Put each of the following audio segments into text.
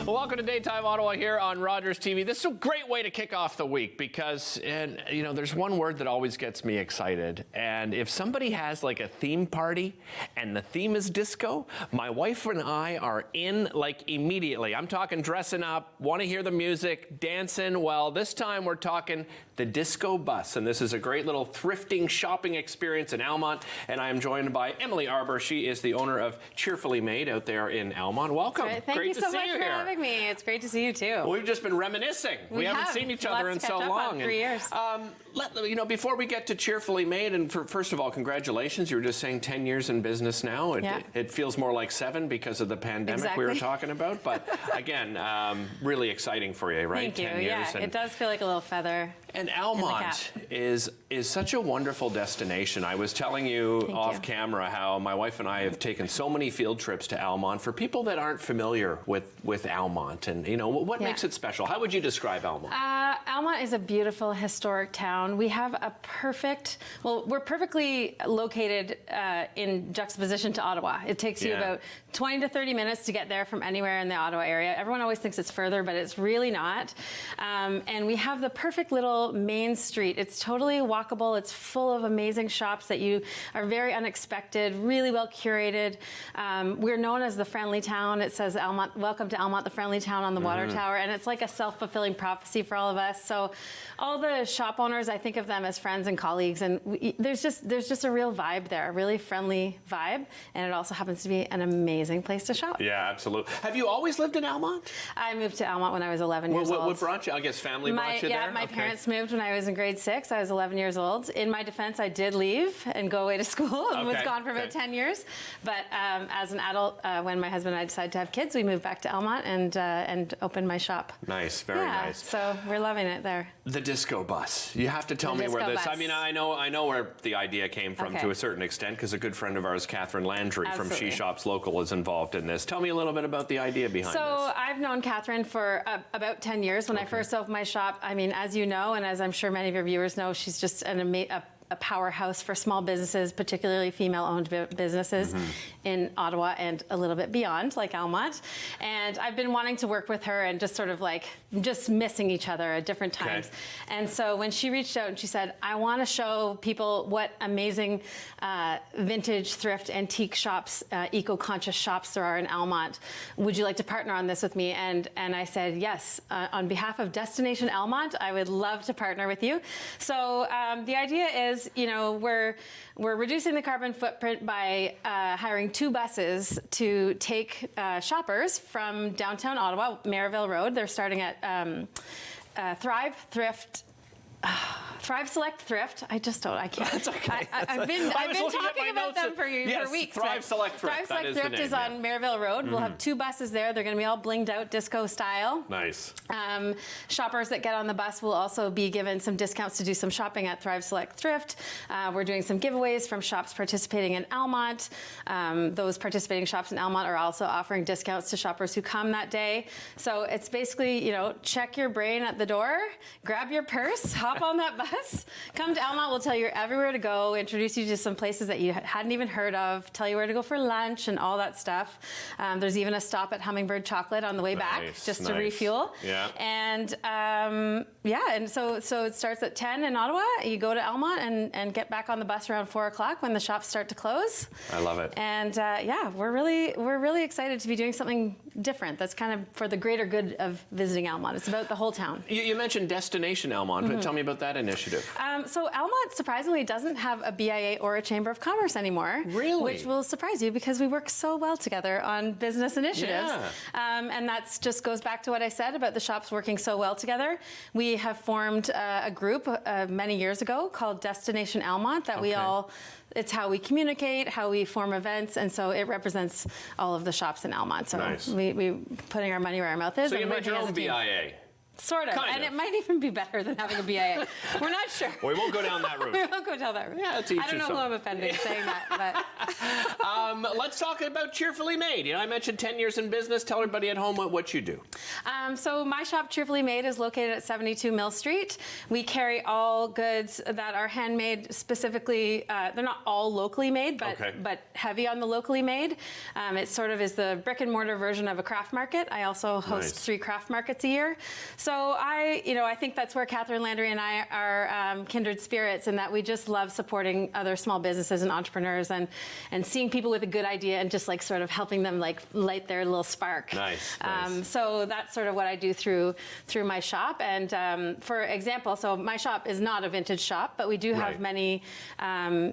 Well, welcome to Daytime Ottawa here on Rogers TV. This is a great way to kick off the week because, there's one word that always gets me excited. And if somebody has like a theme party and the theme is disco, my wife and I are in like immediately. I'm talking dressing up, want to hear the music, dancing. Well, this time we're talking the disco bus. And this is a great little thrifting shopping experience in Almonte. And I am joined by Emily Arbour. She is the owner of Cheerfully Made out there in Almonte. Welcome. Thank you so much for having me. It's great to see you too. Well, we've just been reminiscing. We haven't seen each other in so long. 3 years. Before we get to Cheerfully Made, and first of all, congratulations. You were just saying 10 years in business now. It feels more like 7 because of the pandemic we were talking about. But again, really exciting for you, right? Thank you. 10 years. Yeah, it does feel like a little feather. And Almonte is such a wonderful destination. I was telling you off camera how my wife and I have taken so many field trips to Almonte for people that aren't familiar with Almonte. And, what makes it special? How would you describe Almonte? Almonte is a beautiful historic town. We have we're perfectly located in juxtaposition to Ottawa. It takes you about 20 to 30 minutes to get there from anywhere in the Ottawa area. Everyone always thinks it's further, but it's really not. And we have the perfect little main street. It's totally walkable. It's full of amazing shops that you are very unexpected, really well curated. We're known as the friendly town. It says Almonte, welcome to Almonte, the friendly town on the water tower. And it's like a self-fulfilling prophecy for all of us. So all the shop owners, I think of them as friends and colleagues. And there's just a real vibe there, a really friendly vibe. And it also happens to be an amazing place to shop. Yeah, absolutely. Have you always lived in Almonte? I moved to Almonte when I was 11 years old. What brought you? I guess family brought you there? Yeah, my parents moved when I was in grade 6. I was 11 years old. In my defense, I did leave and go away to school and was gone for about 10 years. But as an adult, when my husband and I decided to have kids, we moved back to Almonte and opened my shop. Nice, very nice. So we're loving it there. The disco bus. You have to tell me where this. I mean, I know where the idea came from to a certain extent because a good friend of ours, Catherine Landry from She Shops Local, is involved in this. Tell me a little bit about the idea behind this. So I've known Catherine for about 10 years. When I first opened my shop, I mean, as you know, and as I'm sure many of your viewers know, she's just a powerhouse for small businesses, particularly female-owned businesses in Ottawa and a little bit beyond, like Almonte. And I've been wanting to work with her and just sort of just missing each other at different times. And so when she reached out and she said, I want to show people what amazing vintage, thrift, antique shops, eco-conscious shops there are in Almonte. Would you like to partner on this with me? And I said, yes. On behalf of Destination Almonte, I would love to partner with you. So the idea is, we're reducing the carbon footprint by hiring 2 buses to take shoppers from downtown Ottawa, Merivale Road. They're starting at Thrive Select Thrift. I can't. That's okay. I've been talking about them for weeks. Thrive Select Thrift. Thrive Select Thrift is on Merivale Road. We'll have 2 buses there. They're going to be all blinged out disco style. Nice. Shoppers that get on the bus will also be given some discounts to do some shopping at Thrive Select Thrift. We're doing some giveaways from shops participating in Almonte. Those participating shops in Almonte are also offering discounts to shoppers who come that day. So it's basically, check your brain at the door, grab your purse, hop on that bus, come to Almonte. We'll tell you everywhere to go, introduce you to some places that you hadn't even heard of, tell you where to go for lunch and all that stuff. There's even a stop at Hummingbird Chocolate on the way back just to refuel. Yeah. And and so it starts at 10 in Ottawa. You go to Almonte and get back on the bus around 4 o'clock when the shops start to close. I love it. And we're really excited to be doing something different. That's kind of for the greater good of visiting Almonte. It's about the whole town. You mentioned Destination Almonte, but tell me about that initiative. So Almonte surprisingly doesn't have a BIA or a Chamber of Commerce anymore. Really? Which will surprise you because we work so well together on business initiatives. Yeah. And that just goes back to what I said about the shops working so well together. We have formed a group many years ago called Destination Almonte that it's how we communicate, how we form events, and so it represents all of the shops in Almonte. So we putting our money where our mouth is. So you made your own BIA. Sort of. Kind and of. it might even be better than having a BIA. We're not sure. We won't go down that route. We won't go down that route. Yeah, to each I don't know his who own. I'm offending saying that, but Let's talk about Cheerfully Made. You know, I mentioned 10 years in business. Tell everybody at home what you do. so my shop, Cheerfully Made, is located at 72 Mill Street. We carry all goods that are handmade, specifically. They're not all locally made, but heavy on the locally made. It sort of is the brick and mortar version of a craft market. I also host 3 craft markets a year. So I think that's where Catherine Landry and I are kindred spirits, in that we just love supporting other small businesses and entrepreneurs, and seeing people with a good idea and just like sort of helping them like light their little spark. Nice. So that's sort of what I do through my shop. And for example, so my shop is not a vintage shop, but we do have many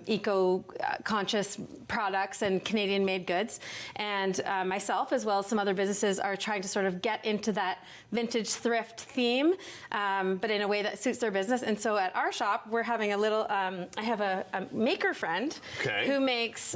eco-conscious products and Canadian-made goods. And myself, as well as some other businesses, are trying to sort of get into that vintage thrift theme, but in a way that suits their business. And so at our shop, we're having a little, I have a maker friend who makes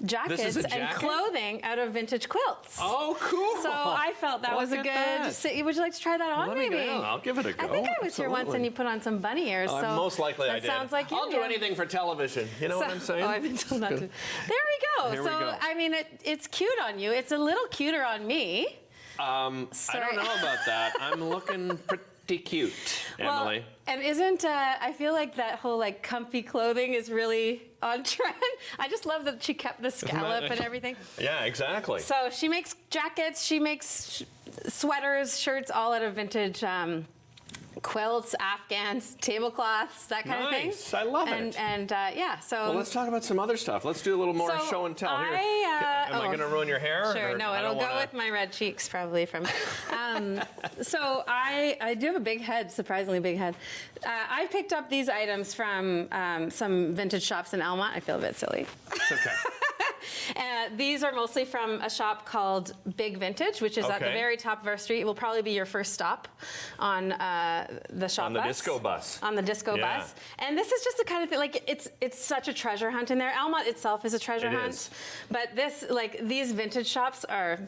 jackets and clothing out of vintage quilts. Oh, cool. So I felt that was a good, would you like to try that on maybe? I'll give it a go. I think I was here once and you put on some bunny ears. So most likely I that did. sounds like you. I'll do anything for television. You know what I'm saying? Oh, I've been told not to. There we go. Here we go. I mean, it's cute on you. It's a little cuter on me. I don't know about that. I'm looking pretty cute, Emily. Well, and isn't, I feel like that whole like comfy clothing is really on trend. I just love that she kept the scallop and everything. Yeah, exactly. So she makes jackets, she makes sweaters, shirts, all out of vintage quilts, Afghans, tablecloths, that kind of thing. Nice. I love it. And yeah, so. Well, let's talk about some other stuff. Let's do a little more show and tell. Here. Am I going to ruin your hair? Sure, no, it'll go with my red cheeks probably from. So I do have a big head, surprisingly big head. I picked up these items from some vintage shops in Almonte. I feel a bit silly. It's okay. These are mostly from a shop called Big Vintage, which is at the very top of our street. It will probably be your first stop on the shop on the disco bus. On the disco bus. And this is just the kind of thing, like it's such a treasure hunt in there. Almonte itself is a treasure hunt. But these vintage shops are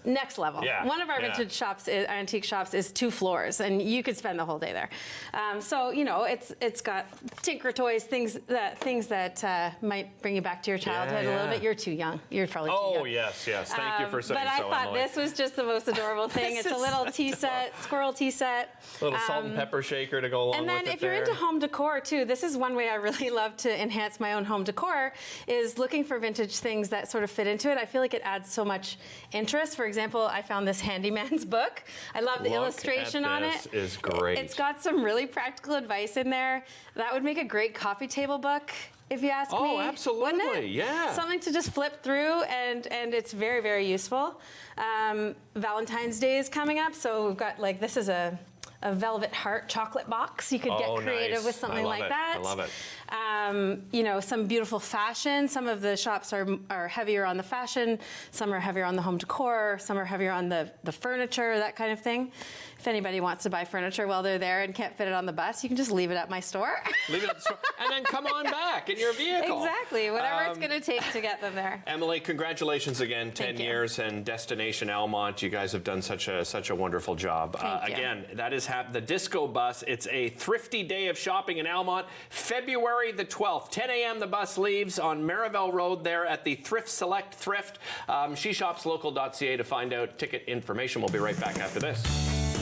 next level. Yeah. One of our vintage shops, antique shops, is 2 floors, and you could spend the whole day there. So, you know, it's got tinker toys, things that might bring you back to your childhood a little bit. You're too young. You're probably too young. Oh, yes. Thank you for saying so, Emily. But I thought this was just the most adorable thing. It's a little tea set, squirrel tea set. A little salt and pepper shaker to go along with it. And then if you're into home decor too, this is one way I really love to enhance my own home decor, is looking for vintage things that sort of fit into it. I feel like it adds so much interest. For example, I found this handyman's book. I love the illustration on it. This is great. It's got some really practical advice in there. That would make a great coffee table book, if you ask me. Oh, absolutely, wouldn't it? yeah. Something to just flip through, and it's very, very useful. Valentine's Day is coming up, so we've got, like, this is a velvet heart chocolate box. You could get creative with something like that. I love it. You know, some beautiful fashion. Some of the shops are heavier on the fashion. Some are heavier on the home decor. Some are heavier on the furniture, that kind of thing. If anybody wants to buy furniture while they're there and can't fit it on the bus, you can just leave it at my store. Leave it at the store, and then come on back in your vehicle. Exactly, whatever it's going to take to get them there. Emily, congratulations again. 10 years and Destination Almonte. You guys have done such a wonderful job. Thank you. Again, that is the disco bus. It's a thrifty day of shopping in Almonte. February the 12th, 10 a.m. the bus leaves on Marivelle Road there at the Thrift Select Thrift. Sheshopslocal.ca to find out ticket information. We'll be right back after this.